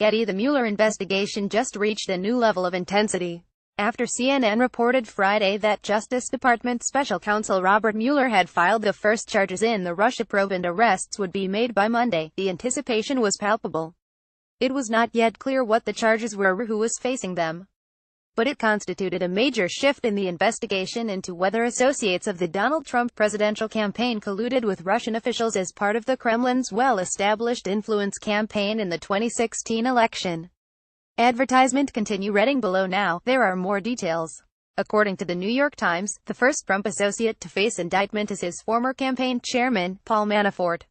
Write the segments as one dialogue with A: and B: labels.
A: Getty. The Mueller investigation just reached a new level of intensity after CNN reported Friday that Justice Department Special Counsel Robert Mueller had filed the first charges in the Russia probe and arrests would be made by Monday. The anticipation was palpable. It was not yet clear what the charges were or who was facing them, but it constituted a major shift in the investigation into whether associates of the Donald Trump presidential campaign colluded with Russian officials as part of the Kremlin's well-established influence campaign in the 2016 election. Advertisement continue reading below now. There are more details. According to the New York Times, the first Trump associate to face indictment is his former campaign chairman, Paul Manafort.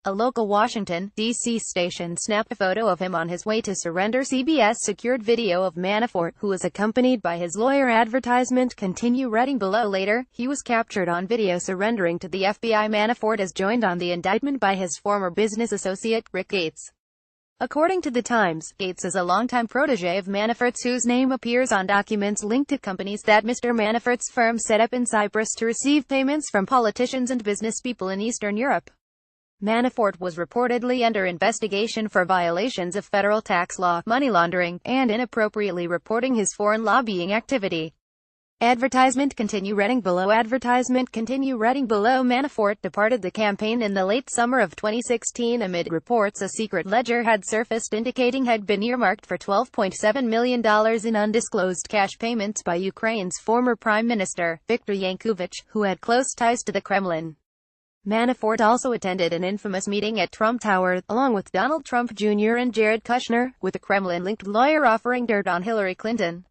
A: A local Washington, D.C. station snapped a photo of him on his way to surrender. CBS secured video of Manafort, who was accompanied by his lawyer. Advertisement continue reading below. Later, he was captured on video surrendering to the FBI. Manafort is joined on the indictment by his former business associate, Rick Gates. According to the Times, Gates is a longtime protege of Manafort's whose name appears on documents linked to companies that Mr. Manafort's firm set up in Cyprus to receive payments from politicians and businesspeople in Eastern Europe. Manafort was reportedly under investigation for violations of federal tax law, money laundering, and inappropriately reporting his foreign lobbying activity. Advertisement continue reading below. Advertisement continue reading below. Manafort departed the campaign in the late summer of 2016 amid reports a secret ledger had surfaced indicating had been earmarked for $12.7 million in undisclosed cash payments by Ukraine's former Prime Minister, Viktor Yanukovych, who had close ties to the Kremlin. Manafort also attended an infamous meeting at Trump Tower, along with Donald Trump Jr. and Jared Kushner, with a Kremlin-linked lawyer offering dirt on Hillary Clinton.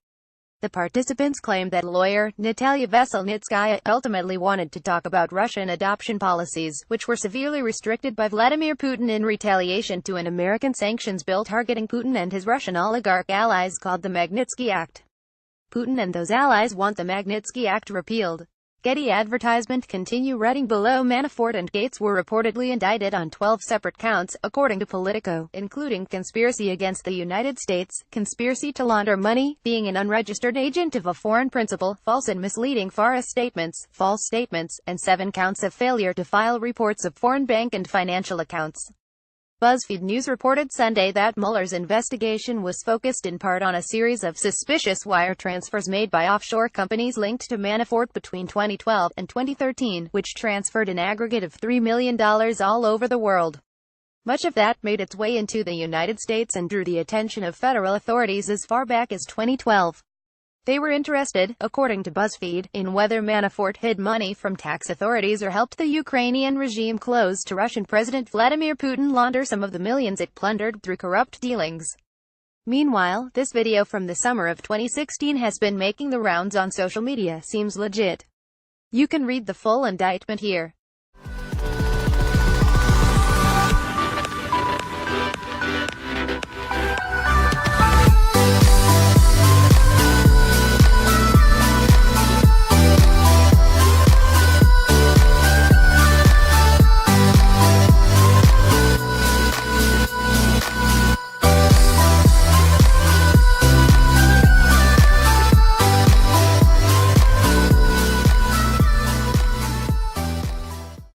A: The participants claimed that lawyer, Natalia Veselnitskaya, ultimately wanted to talk about Russian adoption policies, which were severely restricted by Vladimir Putin in retaliation to an American sanctions bill targeting Putin and his Russian oligarch allies called the Magnitsky Act. Putin and those allies want the Magnitsky Act repealed. Getty. Advertisement continue reading below. Manafort and Gates were reportedly indicted on 12 separate counts, according to Politico, including conspiracy against the United States, conspiracy to launder money, being an unregistered agent of a foreign principal, false and misleading false statements, and 7 counts of failure to file reports of foreign bank and financial accounts. BuzzFeed News reported Sunday that Mueller's investigation was focused in part on a series of suspicious wire transfers made by offshore companies linked to Manafort between 2012 and 2013, which transferred an aggregate of $3 million all over the world. Much of that made its way into the United States and drew the attention of federal authorities as far back as 2012. They were interested, according to BuzzFeed, in whether Manafort hid money from tax authorities or helped the Ukrainian regime close to Russian President Vladimir Putin launder some of the millions it plundered through corrupt dealings. Meanwhile, this video from the summer of 2016 has been making the rounds on social media. Seems legit. You can read the full indictment here.